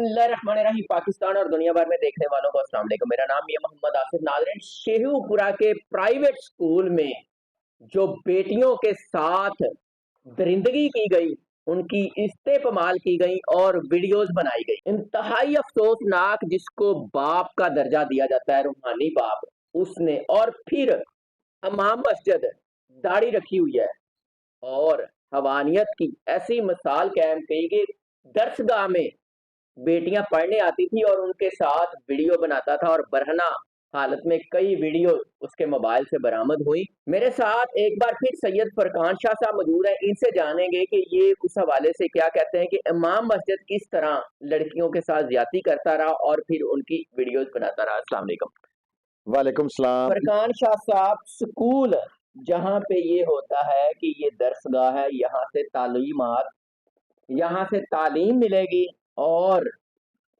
बिस्मिल्लाहिर्रहमानिर्रहीम। पाकिस्तान और दुनिया भर में देखने वालों को अस्सलाम वालेकुम। मेरा नाम मियां मोहम्मद आसिफ। नाज़रीन, शेखुपुरा के प्राइवेट स्कूल में जो बेटियों के साथ दरिंदगी की गई, उनकी इस्तेमाल की गई और वीडियोस बनाई गई, इंतहाई अफसोसनाक। जिसको बाप का दर्जा दिया जाता है, रूहानी बाप, उसने और फिर इमाम मस्जिद दाढ़ी रखी हुई है और हवानियत की ऐसी मिसाल कायम की कि दर्सगाह में बेटियां पढ़ने आती थी और उनके साथ वीडियो बनाता था और बरहना हालत में कई वीडियो उसके मोबाइल से बरामद हुई। मेरे साथ एक बार फिर सैयद फरकान शाह साहब मौजूद हैं। इनसे जानेंगे कि ये उस हवाले से क्या कहते हैं कि इमाम मस्जिद किस तरह लड़कियों के साथ ज्यादती करता रहा और फिर उनकी वीडियोस बनाता रहा। अस्सलाम वालेकुम। वालेकुम सलाम। फरकान शाह साहब, स्कूल जहाँ पे ये होता है कि ये दरसगाह है, यहाँ से तालीम मिलेगी और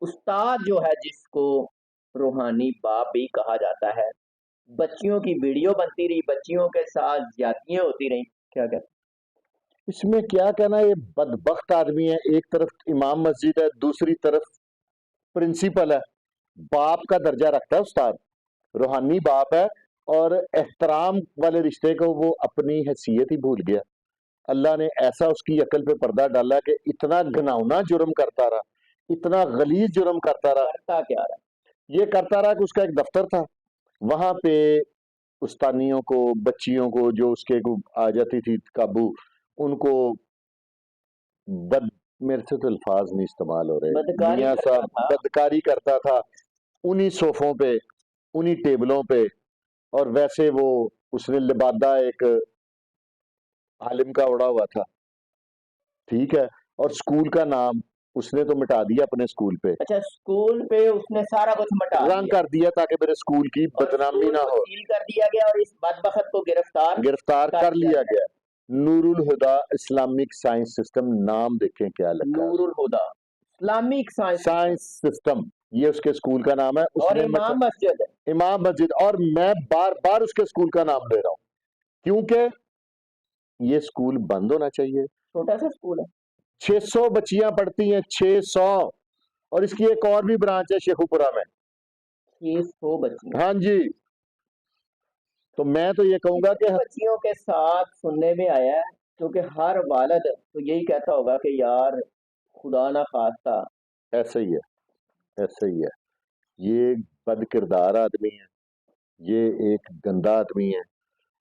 उस्ताद जो है, जिसको रूहानी बाप भी कहा जाता है, बच्चियों की वीडियो बनती रही, बच्चियों के साथ ज्यादतियां होती रही। क्या कहते इसमें क्या कहना, ये बदबख्त आदमी है। एक तरफ इमाम मस्जिद है, दूसरी तरफ प्रिंसिपल है, बाप का दर्जा रखता है उस्ताद, रूहानी बाप है, और एहतराम वाले रिश्ते को वो अपनी हैसियत ही भूल गया। अल्लाह ने ऐसा उसकी अकल पे पर्दा डाला कि इतना घिनौना जुर्म करता रहा, इतना गलीज जुर्म करता रहा। करता क्या रहा? ये करता रहा कि उसका एक दफ्तर था, वहां पे उस्तानियों को, बच्चियों को जो उसके को आ जाती थी काबू, उनको बद मेरे से तो अल्फाज नहीं इस्तेमाल हो रहे, बदकारी मियाँ करता साहब था। बदकारी करता था उन्हीं सोफों पे, उन्हीं टेबलों पे। और वैसे वो उसने लिबादा एक आलिम का उड़ा हुआ था, ठीक है, और स्कूल का नाम उसने तो मिटा दिया अपने स्कूल पे, अच्छा, स्कूल पे उसने सारा कुछ मिटा रंग दिया कर दिया ताकि मेरे स्कूल की और बदनामी स्कूल ना को हो। सील कर दिया गया और इस बदबख्त को गिरफ्तार कर लिया गया। नूरुल हुदा इस्लामिक साइंस सिस्टम, नाम देखें क्या लगा, नूरुल हुदा इस्लामिक साइंस सिस्टम, ये उसके स्कूल का नाम है। और उसने इमाम मस्जिद इमाम मस्जिद, और मैं बार बार उसके स्कूल का नाम ले रहा हूँ क्योंकि ये स्कूल बंद होना चाहिए। छोटा सा स्कूल है, 600 बच्चियां पढ़ती हैं, 600। और इसकी एक और भी ब्रांच है शेखुपुरा में। 600 बच्चियां। हाँ जी, तो मैं तो ये कहूंगा कि बच्चियों के साथ सुनने में आया है, क्योंकि हर वालिद तो यही कहता होगा कि यार खुदा ना खास्ता। ऐसा ही है, ऐसा ही है। ये बद किरदार आदमी है, ये एक गंदा आदमी है,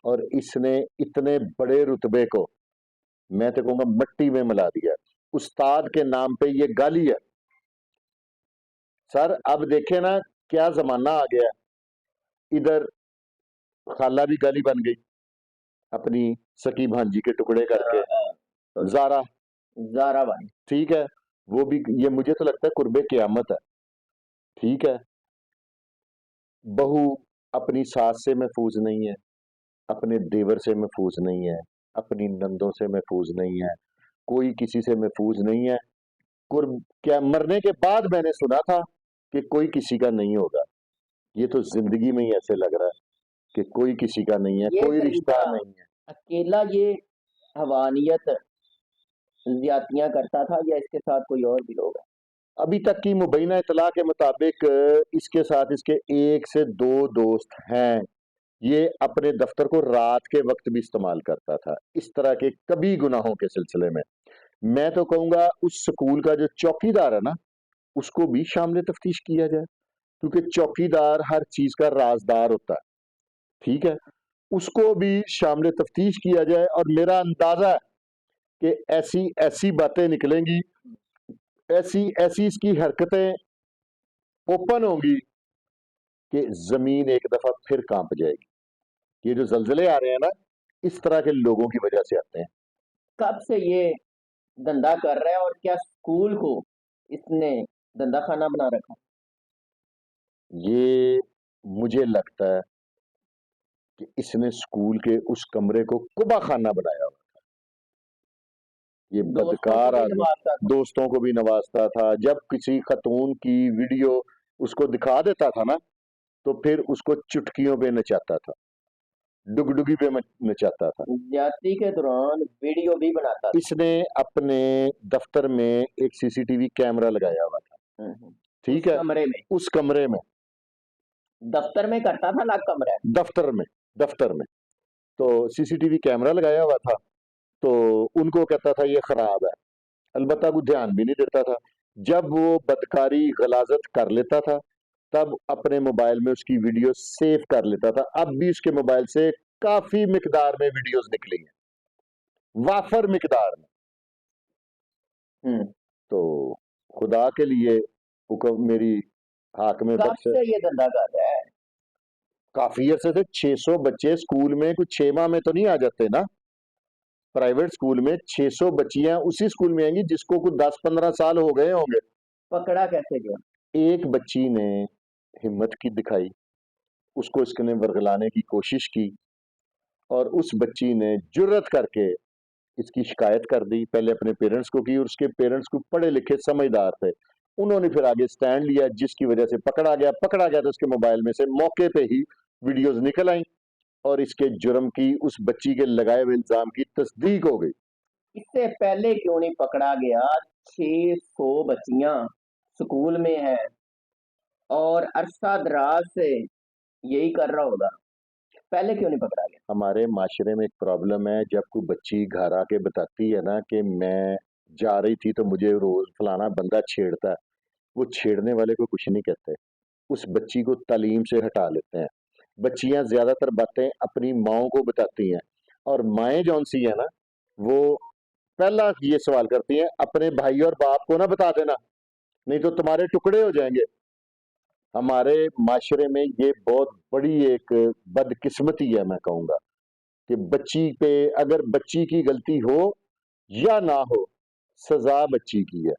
और इसने इतने बड़े रुतबे को, मैं तो कहूंगा, मिट्टी में मिला दिया। उस्ताद के नाम पे ये गाली है सर। अब देखे ना क्या जमाना आ गया, इधर खाला भी गाली बन गई अपनी सकी भांजी के टुकड़े करके, जारा जारा भाई, ठीक है, वो भी, ये मुझे तो लगता है कुर्बे क़यामत है, ठीक है। बहू अपनी सास से महफूज नहीं है, अपने देवर से महफूज नहीं है, अपनी नंदों से महफूज नहीं है, कोई किसी से महफूज नहीं है। कुर्ब क्या, मरने के बाद मैंने सुना था कि कोई किसी का नहीं होगा। ये तो जिंदगी में ही ऐसे लग रहा है कि कोई किसी का नहीं है, कोई रिश्ता नहीं है। अकेला ये हवानियत ज्यादतियां करता था या इसके साथ कोई और भी लोग हैं? अभी तक की मुबैना इतला के मुताबिक इसके साथ इसके 1 से 2 दोस्त हैं। ये अपने दफ्तर को रात के वक्त भी इस्तेमाल करता था इस तरह के कभी गुनाहों के सिलसिले में। मैं तो कहूंगा उस स्कूल का जो चौकीदार है ना, उसको भी शामिल तफ्तीश किया जाए, क्योंकि चौकीदार हर चीज का राजदार होता है, ठीक है। उसको भी शामिल तफ्तीश किया जाए, और मेरा अंदाजा है कि ऐसी ऐसी बातें निकलेंगी, ऐसी ऐसी इसकी हरकतें ओपन होंगी कि जमीन एक दफा फिर कांप जाएगी। ये जो जलजले आ रहे हैं ना, इस तरह के लोगों की वजह से आते हैं। कब से ये धंधा कर रहा है और क्या स्कूल को इसने धंधा खाना बना रखा? ये मुझे लगता है कि इसने स्कूल के उस कमरे को कुबा खाना बनाया हुआ था। ये बदकार आदमी दोस्तों को भी नवाजता था। जब किसी खतून की वीडियो उसको दिखा देता था ना, तो फिर उसको चुटकियों पे नचाता था, डुगडुगी पे नचाता था। ज्यादती के दौरान वीडियो भी बनाता था। इसने अपने दफ्तर में एक सीसीटीवी कैमरा लगाया हुआ था, ठीक उस है, कमरे में, उस कमरे में, दफ्तर में करता था, अलग कमरा है? दफ्तर में तो सीसीटीवी कैमरा लगाया हुआ था। तो उनको कहता था ये खराब है, अलबत्ता वो ध्यान भी नहीं देता था। जब वो बदकारी गलाजत कर लेता था तब अपने मोबाइल में उसकी वीडियो सेव कर लेता था। अब भी उसके मोबाइल से काफी मिकदार में वीडियोस निकली हैं, वाफर मिकदार में। हम्म। तो खुदा के लिए हुक्म मेरी हाक में कब बख्श है, से ये धंधा कर रहा है? काफी अरसे से 600 बच्चे स्कूल में कुछ 6 माह में तो नहीं आ जाते ना। प्राइवेट स्कूल में 600 बच्चियां उसी स्कूल में आएंगी जिसको कुछ 10-15 साल हो गए होंगे। पकड़ा कैसे गया? एक बच्ची ने हिम्मत की दिखाई, उसको इसने वर्गलाने की कोशिश की और उस बच्ची ने जुर्रत करके इसकी शिकायत कर दी। पहले अपने पेरेंट्स को की और उसके पेरेंट्स को पढ़े लिखे समझदार थे, उन्होंने फिर आगे स्टैंड लिया, जिसकी वजह से पकड़ा गया तो उसके मोबाइल में से मौके पे ही वीडियोस निकल आई और इसके जुर्म की, उस बच्ची के लगाए हुए इल्जाम की तस्दीक हो गई। इससे पहले क्यों नहीं पकड़ा गया? 600 बच्चियां स्कूल में हैं और अरसा दराज से यही कर रहा होगा, पहले क्यों नहीं पकड़ा गया? हमारे माशरे में एक प्रॉब्लम है, जब कोई बच्ची घर आके बताती है ना कि मैं जा रही थी तो मुझे रोज फलाना बंदा छेड़ता है, वो छेड़ने वाले को कुछ नहीं कहते, उस बच्ची को तालीम से हटा लेते हैं। बच्चियां ज्यादातर बातें अपनी माओ को बताती हैं और माएँ जौन सी है ना, वो पहला ये सवाल करती हैं अपने भाई और बाप को ना बता देना, नहीं तो तुम्हारे टुकड़े हो जाएंगे। हमारे माशरे में ये बहुत बड़ी एक बदकिस्मती है, मैं कहूंगा कि बच्ची पे अगर बच्ची की गलती हो या ना हो, सजा बच्ची की है।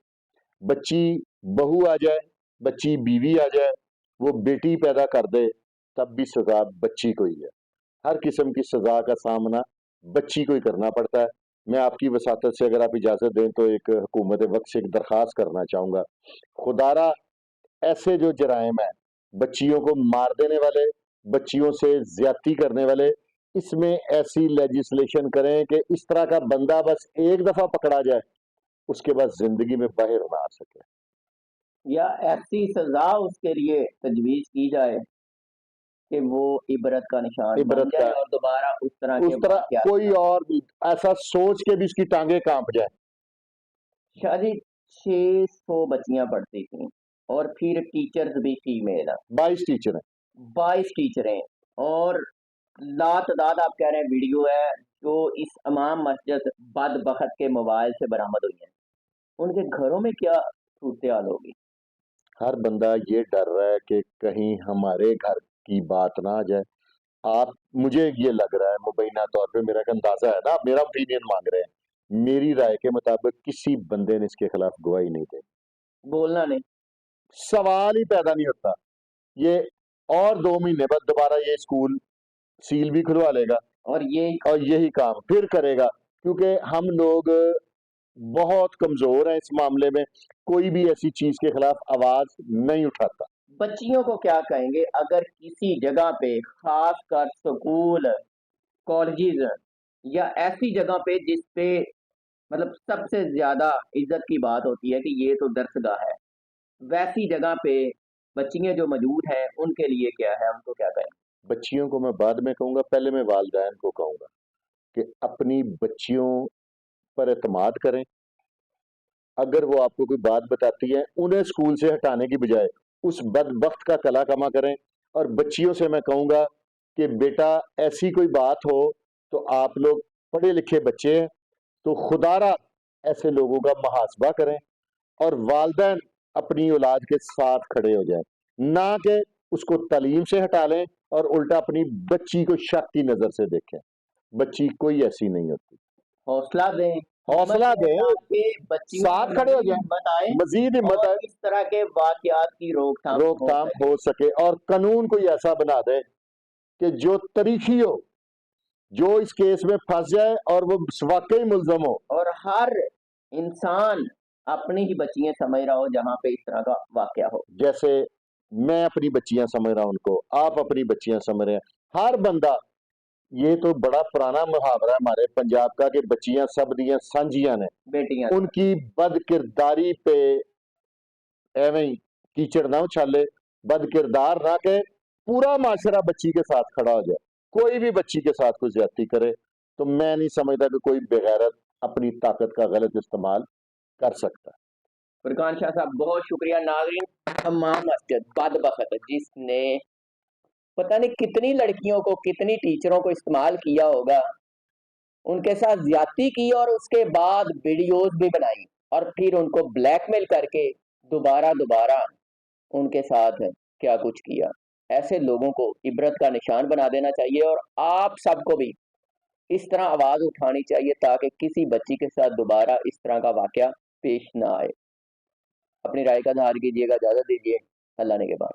बच्ची बहू आ जाए, बच्ची बीवी आ जाए, वो बेटी पैदा कर दे, तब भी सजा बच्ची को ही है। हर किस्म की सजा का सामना बच्ची को ही करना पड़ता है। मैं आपकी वसातत से अगर आप इजाजत दें तो एक हुकूमत वक्त से एक दरखास्त करना चाहूंगा, खुदारा ऐसे जो जराइम है, बच्चियों को मार देने वाले, बच्चियों से ज्यादती करने वाले, इसमें ऐसी लेजिस्लेशन करें कि इस तरह का बंदा बस एक दफा पकड़ा जाए, उसके बाद जिंदगी में बाहर ना आ सके। या ऐसी सजा उसके लिए तजवीज की जाए कि वो इबरत का निशान बन इबरत जाए का और दोबारा उस तरह उस के तरह वाकयात कोई ना हो। और भी ऐसा सोच के भी उसकी टांगे कांप जाए। शादी 600 बच्चियां पढ़ती थी और फिर टीचर्स भी फीमेल, 22 टीचर हैं। 22 टीचरें, और लातदाद आप कह रहे हैं वीडियो है जो इस इमाम मस्जिद बदबख्त के मोबाइल से बरामद हुई है, उनके घरों में क्या सूरत हाल होगी? हर बंदा ये डर रहा है कि कहीं हमारे घर की बात ना आ जाए। आप मुझे ये लग रहा है मुबैना तौर पे, मेरा एक अंदाजा है ना, आप मेरा ओपिनियन मांग रहे हैं, मेरी राय के मुताबिक किसी बंदे ने इसके खिलाफ गवाही नहीं दी, बोलना नहीं। सवाल ही पैदा नहीं होता। ये और 2 महीने बाद दोबारा ये स्कूल सील भी खुलवा लेगा और ये और यही काम फिर करेगा, क्योंकि हम लोग बहुत कमजोर हैं इस मामले में, कोई भी ऐसी चीज के खिलाफ आवाज नहीं उठाता। बच्चियों को क्या कहेंगे अगर किसी जगह पे, खासकर स्कूल, कॉलेजेस या ऐसी जगह पे जिस पे मतलब सबसे ज्यादा इज्जत की बात होती है कि ये तो दरसगाह है, वैसी जगह पे बच्चियां जो मौजूद हैं उनके लिए क्या है, उनको क्या कहें? बच्चियों को मैं बाद में कहूंगा, पहले मैं वालिदैन को कहूंगा कि अपनी बच्चियों पर एतमाद करें। अगर वो आपको कोई बात बताती है, उन्हें स्कूल से हटाने की बजाय उस बदबख्त का कला कमा करें। और बच्चियों से मैं कहूंगा कि बेटा ऐसी कोई बात हो तो आप लोग पढ़े लिखे बच्चे हैं, तो खुदारा ऐसे लोगों का मुहासबा करें और वालिदैन अपनी औलाद के साथ खड़े हो जाएं, ना कि उसको तालीम से हटा लें और उल्टा अपनी बच्ची को शक की नजर से देखें। बच्ची कोई ऐसी नहीं होती। हौसला दें, हौसला दें, ताकि बच्चियों साथ में खड़े हो मजीद जाएं, हिम्मत आए मजीद हिम्मत और आए, इस तरह के वाकयात की रोकथाम हो रोकथाम सके। हो सके और कानून कोई ऐसा बना दे कि जो तरीखी हो, जो इस केस में फंस जाए और वो वाकई मुलजम हो। और हर इंसान अपनी ही बच्चियां समझ रहा हो जहां पे इस तरह का वाकया हो। जैसे मैं अपनी बच्चियां समझ रहा हूं उनको, आप अपनी बच्चियां समझ रहे हैं, हर बंदा। ये तो बड़ा पुराना मुहावरा है हमारे पंजाब का कि बच्चियां सब दियां सांझियां ने। बेटियां उनकी बदकिरदारी पे एवें ही कीचड़ ना उछाले, बद किरदार ना कहे, पूरा माशरा बच्ची के साथ खड़ा हो जाए। कोई भी बच्ची के साथ कोई ज्यादती करे तो मैं नहीं समझता कि कोई बेगैरत अपनी ताकत का गलत इस्तेमाल कर सकता। फुरकान शाह साहब बहुत शुक्रिया। नाज़रीन, तमाम मस्जिद बदबख्त जिसने पता नहीं कितनी लड़कियों को, कितनी टीचरों को इस्तेमाल किया होगा, उनके साथ ज्यादती की और उसके बाद वीडियोस भी बनाई और फिर उनको ब्लैकमेल करके दोबारा दोबारा उनके साथ क्या कुछ किया। ऐसे लोगों को इबरत का निशान बना देना चाहिए और आप सबको भी इस तरह आवाज उठानी चाहिए ताकि किसी बच्ची के साथ दोबारा इस तरह का वाकया पेश ना आए। अपनी राय का इज़हार कीजिएगा, इजाजत दीजिए, अल्लाह ने के बाद।